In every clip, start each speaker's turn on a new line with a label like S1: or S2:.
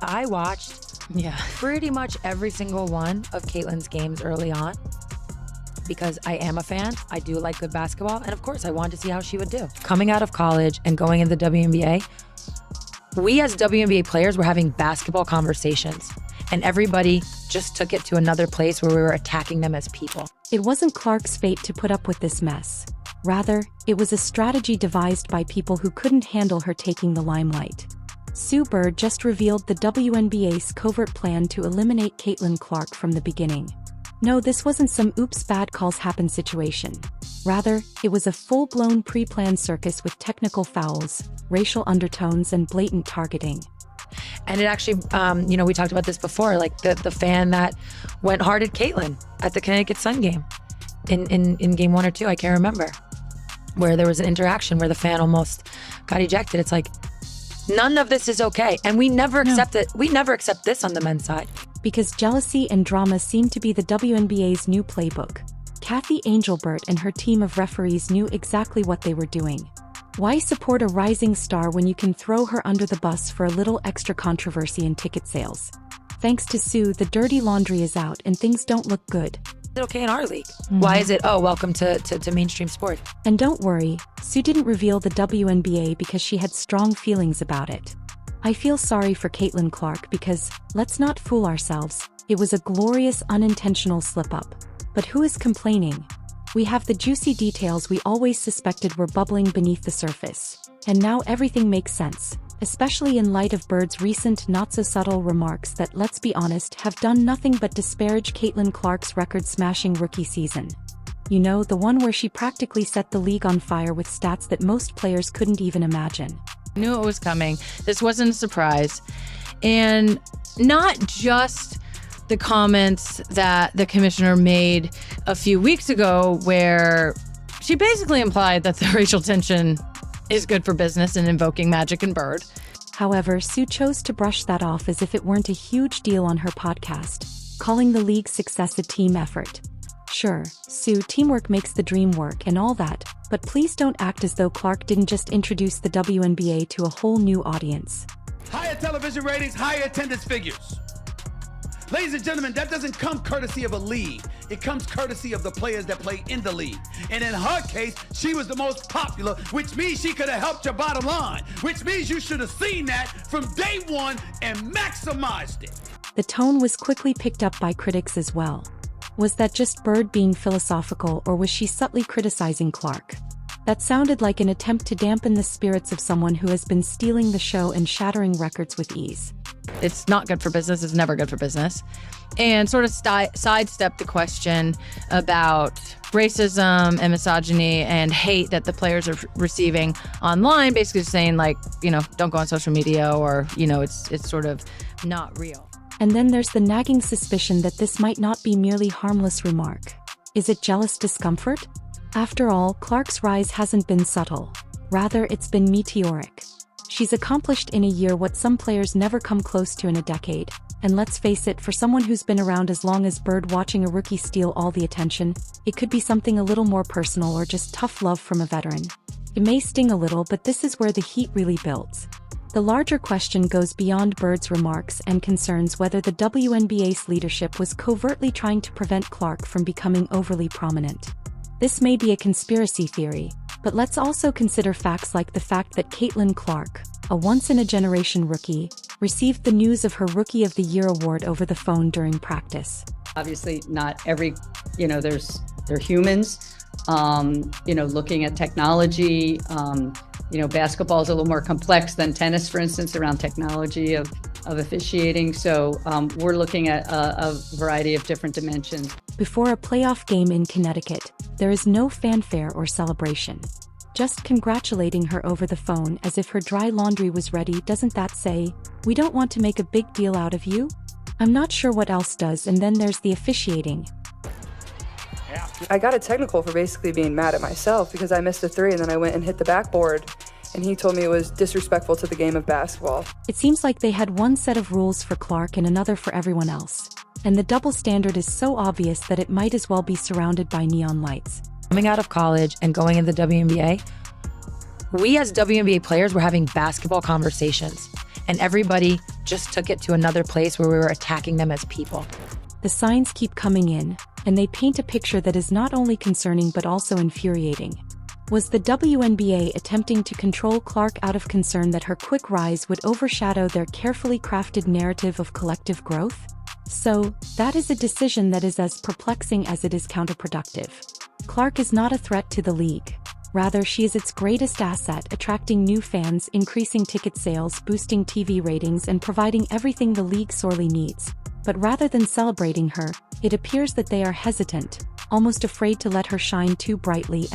S1: I watched pretty much every single one of Caitlin's games early on because I am a fan. I do like good basketball. And of course, I wanted to see how she would do. Coming out of college and going into the WNBA, we as WNBA players were having basketball conversations. And everybody just took it to another place where we were attacking them as people.
S2: It wasn't Clark's fate to put up with this mess. Rather, it was a strategy devised by people who couldn't handle her taking the limelight. Sue Bird just revealed the WNBA's covert plan to eliminate Caitlin Clark from the beginning. No, this wasn't some oops bad calls happen situation. Rather, it was a full-blown pre-planned circus with technical fouls, racial undertones, and blatant targeting.
S1: And it actually, we talked about this before, like the fan that went hard at Caitlin at the Connecticut Sun game in game 1 or 2, I can't remember, where there was an interaction where the fan almost got ejected. It's like, none of this is okay. And we never accept it. We never accept this on the men's side.
S2: Because jealousy and drama seem to be the WNBA's new playbook. Kathy Angelbert and her team of referees knew exactly what they were doing. Why support a rising star when you can throw her under the bus for a little extra controversy and ticket sales? Thanks to Sue, the dirty laundry is out and things don't look good.
S1: Is it okay in our league? Why is it, welcome to mainstream sport?
S2: And don't worry, Sue didn't reveal the WNBA because she had strong feelings about it. I feel sorry for Caitlin Clark because, let's not fool ourselves, it was a glorious unintentional slip-up. But who is complaining? We have the juicy details we always suspected were bubbling beneath the surface. And now everything makes sense, especially in light of Bird's recent not-so-subtle remarks that, let's be honest, have done nothing but disparage Caitlin Clark's record-smashing rookie season. You know, the one where she practically set the league on fire with stats that most players couldn't even imagine.
S3: I knew it was coming. This wasn't a surprise. And not just the comments that the commissioner made a few weeks ago where she basically implied that the racial tension is good for business and invoking Magic and Bird.
S2: However, Sue chose to brush that off as if it weren't a huge deal on her podcast, calling the league's success a team effort. Sure, Sue, teamwork makes the dream work and all that, but please don't act as though Clark didn't just introduce the WNBA to a whole new audience.
S4: Higher television ratings, higher attendance figures. Ladies and gentlemen, that doesn't come courtesy of a league. It comes courtesy of the players that play in the league. And in her case, she was the most popular, which means she could have helped your bottom line, which means you should have seen that from day one and maximized it.
S2: The tone was quickly picked up by critics as well. Was that just Bird being philosophical, or was she subtly criticizing Clark? That sounded like an attempt to dampen the spirits of someone who has been stealing the show and shattering records with ease.
S3: It's not good for business. It's never good for business. And sort of sidestep the question about racism and misogyny and hate that the players are receiving online, basically saying don't go on social media or, it's sort of not real.
S2: And then there's the nagging suspicion that this might not be merely harmless remark. Is it jealous discomfort? After all, Clark's rise hasn't been subtle. Rather, it's been meteoric. She's accomplished in a year what some players never come close to in a decade. And let's face it, for someone who's been around as long as Bird, watching a rookie steal all the attention, it could be something a little more personal or just tough love from a veteran. It may sting a little, but this is where the heat really builds. The larger question goes beyond Bird's remarks and concerns whether the WNBA's leadership was covertly trying to prevent Clark from becoming overly prominent. This may be a conspiracy theory, but let's also consider facts like the fact that Caitlin Clark, a once-in-a-generation rookie, received the news of her Rookie of the Year award over the phone during practice.
S5: Obviously, not every, they're humans, looking at technology. Basketball is a little more complex than tennis, for instance, around technology of officiating. So we're looking at a variety of different dimensions.
S2: Before a playoff game in Connecticut, there is no fanfare or celebration. Just congratulating her over the phone as if her dry laundry was ready. Doesn't that say, we don't want to make a big deal out of you? I'm not sure what else does. And then there's the officiating.
S6: I got a technical for basically being mad at myself because I missed a three and then I went and hit the backboard, and he told me it was disrespectful to the game of basketball.
S2: It seems like they had one set of rules for Clark and another for everyone else. And the double standard is so obvious that it might as well be surrounded by neon lights.
S1: Coming out of college and going into the WNBA, we as WNBA players were having basketball conversations. and everybody just took it to another place where we were attacking them as people.
S2: The signs keep coming in, and they paint a picture that is not only concerning but also infuriating. Was the WNBA attempting to control Clark out of concern that her quick rise would overshadow their carefully crafted narrative of collective growth? So, that is a decision that is as perplexing as it is counterproductive. Clark is not a threat to the league. Rather, she is its greatest asset, attracting new fans, increasing ticket sales, boosting TV ratings, and providing everything the league sorely needs. But rather than celebrating her, it appears that they are hesitant, almost afraid to let her shine too brightly.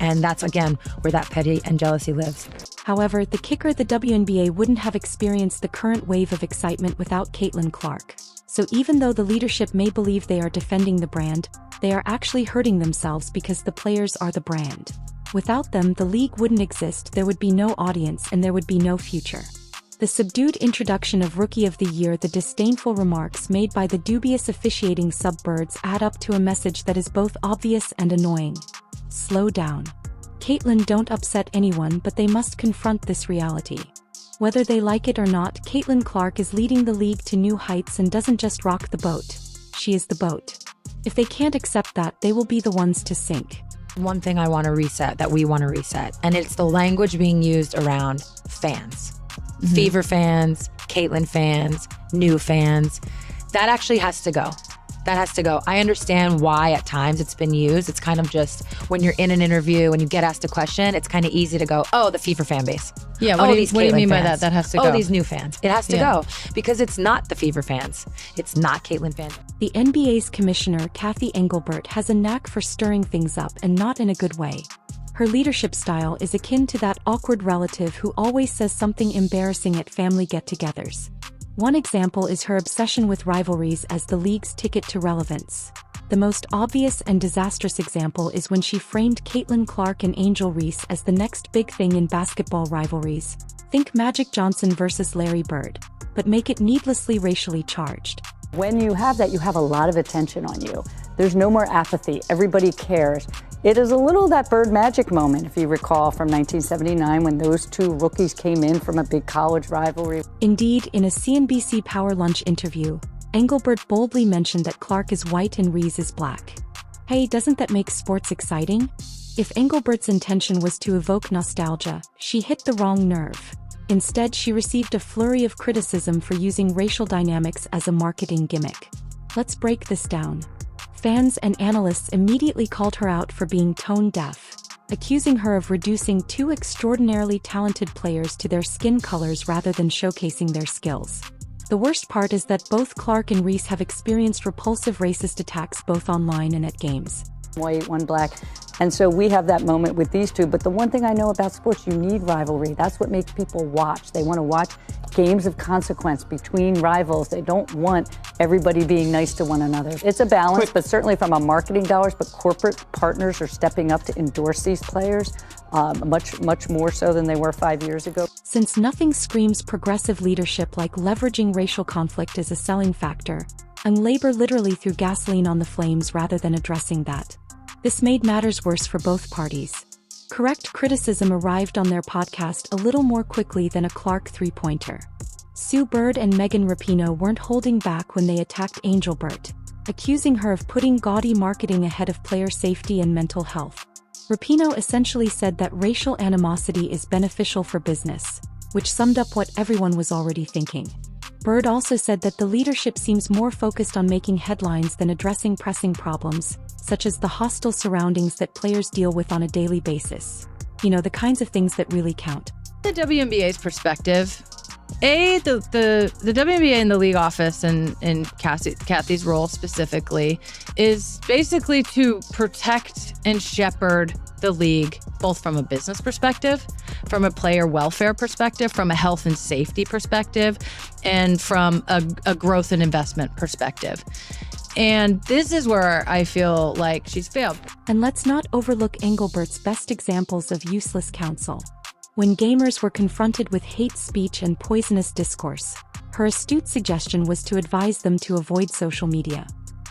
S1: And that's, again, where that petty and jealousy lives.
S2: However, the kicker, the WNBA wouldn't have experienced the current wave of excitement without Caitlin Clark. So even though the leadership may believe they are defending the brand, they are actually hurting themselves because the players are the brand. Without them, the league wouldn't exist, there would be no audience, and there would be no future. The subdued introduction of Rookie of the Year, the disdainful remarks made by the dubious officiating subbirds add up to a message that is both obvious and annoying. Slow down. Caitlin, don't upset anyone, but they must confront this reality. Whether they like it or not, Caitlin Clark is leading the league to new heights and doesn't just rock the boat. She is the boat. If they can't accept that, they will be the ones to sink.
S1: One thing I want to reset, that we want to reset, and it's the language being used around fans. Fever fans, Caitlin fans, new fans. That actually has to go. That has to go. I understand why at times it's been used. It's kind of just when you're in an interview and you get asked a question, it's kind of easy to go, oh, the Fever fan base.
S3: Yeah, what do you mean by that? That has to go.
S1: Oh, these new fans. It has to go because it's not the Fever fans. It's not Caitlin fans.
S2: The NBA's commissioner, Kathy Engelbert, has a knack for stirring things up, and not in a good way. Her leadership style is akin to that awkward relative who always says something embarrassing at family get-togethers. One example is her obsession with rivalries as the league's ticket to relevance. The most obvious and disastrous example is when she framed Caitlin Clark and Angel Reese as the next big thing in basketball rivalries. Think Magic Johnson versus Larry Bird, but make it needlessly racially charged.
S7: When you have that, you have a lot of attention on you. There's no more apathy. Everybody cares. It is a little that Bird Magic moment, if you recall, from 1979 when those two rookies came in from a big college rivalry.
S2: Indeed, in a CNBC Power Lunch interview, Engelbert boldly mentioned that Clark is white and Reese is black. Hey, doesn't that make sports exciting? If Engelbert's intention was to evoke nostalgia, she hit the wrong nerve. Instead, she received a flurry of criticism for using racial dynamics as a marketing gimmick. Let's break this down. Fans and analysts immediately called her out for being tone deaf, accusing her of reducing two extraordinarily talented players to their skin colors rather than showcasing their skills. The worst part is that both Clark and Reese have experienced repulsive racist attacks both online and at games.
S7: White, one black. And so we have that moment with these two. But the one thing I know about sports, you need rivalry. That's what makes people watch. They want to watch games of consequence between rivals. They don't want everybody being nice to one another. It's a balance, but certainly from a marketing dollars, but corporate partners are stepping up to endorse these players much more so than they were 5 years ago.
S2: Since nothing screams progressive leadership like leveraging racial conflict as a selling factor, and labor literally threw gasoline on the flames rather than addressing that. This made matters worse for both parties. Correct criticism arrived on their podcast a little more quickly than a Clark three-pointer. Sue Bird and Megan Rapinoe weren't holding back when they attacked Engelbert, accusing her of putting gaudy marketing ahead of player safety and mental health. Rapinoe essentially said that racial animosity is beneficial for business, which summed up what everyone was already thinking. Bird also said that the leadership seems more focused on making headlines than addressing pressing problems, such as the hostile surroundings that players deal with on a daily basis. You know, the kinds of things that really count.
S3: The WNBA's perspective, the WNBA in the league office and in Kathy's role specifically is basically to protect and shepherd the league, both from a business perspective, from a player welfare perspective, from a health and safety perspective, and from a growth and investment perspective. And this is where I feel like she's failed.
S2: And let's not overlook Engelbert's best examples of useless counsel. When gamers were confronted with hate speech and poisonous discourse, her astute suggestion was to advise them to avoid social media.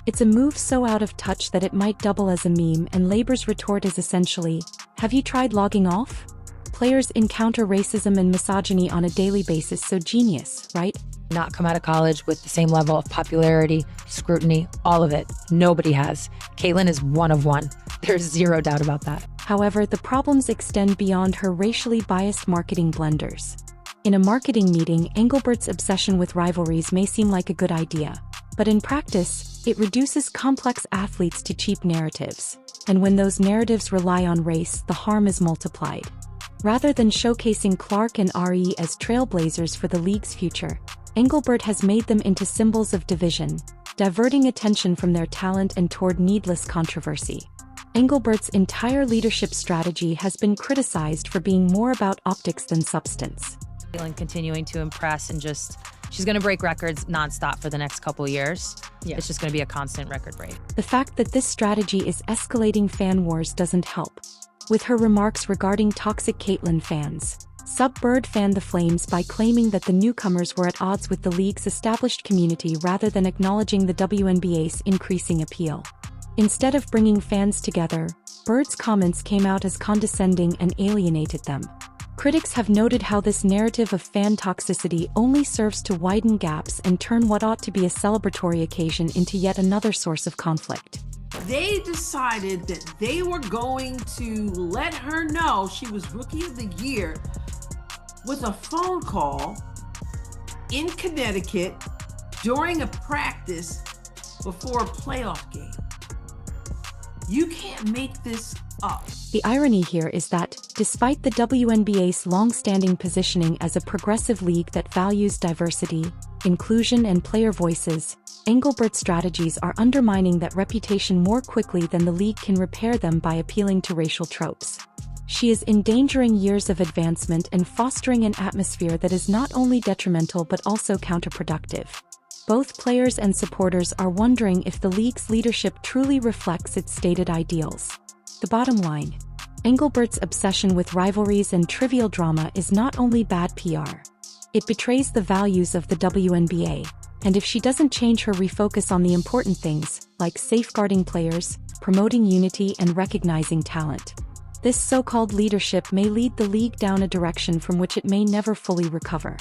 S2: It's a move so out of touch that it might double as a meme, and Labor's retort is essentially, "Have you tried logging off?" Players encounter racism and misogyny on a daily basis, so genius, right?
S1: Not come out of college with the same level of popularity, scrutiny, all of it. Nobody has. Caitlyn is one of one. There's zero doubt about that.
S2: However, the problems extend beyond her racially biased marketing blunders. In a marketing meeting, Engelbert's obsession with rivalries may seem like a good idea, but in practice, it reduces complex athletes to cheap narratives. And when those narratives rely on race, the harm is multiplied. Rather than showcasing Clark and RE as trailblazers for the league's future, Engelbert has made them into symbols of division, diverting attention from their talent and toward needless controversy. Engelbert's entire leadership strategy has been criticized for being more about optics than substance.
S1: Caitlyn continuing to impress and she's going to break records nonstop for the next couple years.
S3: Yeah.
S1: It's just going to be a constant record break.
S2: The fact that this strategy is escalating fan wars doesn't help. With her remarks regarding toxic Caitlyn fans, Bird fanned the flames by claiming that the newcomers were at odds with the league's established community rather than acknowledging the WNBA's increasing appeal. Instead of bringing fans together, Bird's comments came out as condescending and alienated them. Critics have noted how this narrative of fan toxicity only serves to widen gaps and turn what ought to be a celebratory occasion into yet another source of conflict.
S8: They decided that they were going to let her know she was Rookie of the Year with a phone call in Connecticut during a practice before a playoff game. You can't make this up.
S2: The irony here is that, despite the WNBA's long-standing positioning as a progressive league that values diversity, inclusion, and player voices, Engelbert's strategies are undermining that reputation more quickly than the league can repair them by appealing to racial tropes. She is endangering years of advancement and fostering an atmosphere that is not only detrimental but also counterproductive. Both players and supporters are wondering if the league's leadership truly reflects its stated ideals. The bottom line: Engelbert's obsession with rivalries and trivial drama is not only bad PR. It betrays the values of the WNBA, and if she doesn't change her refocus on the important things, like safeguarding players, promoting unity, and recognizing talent, this so-called leadership may lead the league down a direction from which it may never fully recover.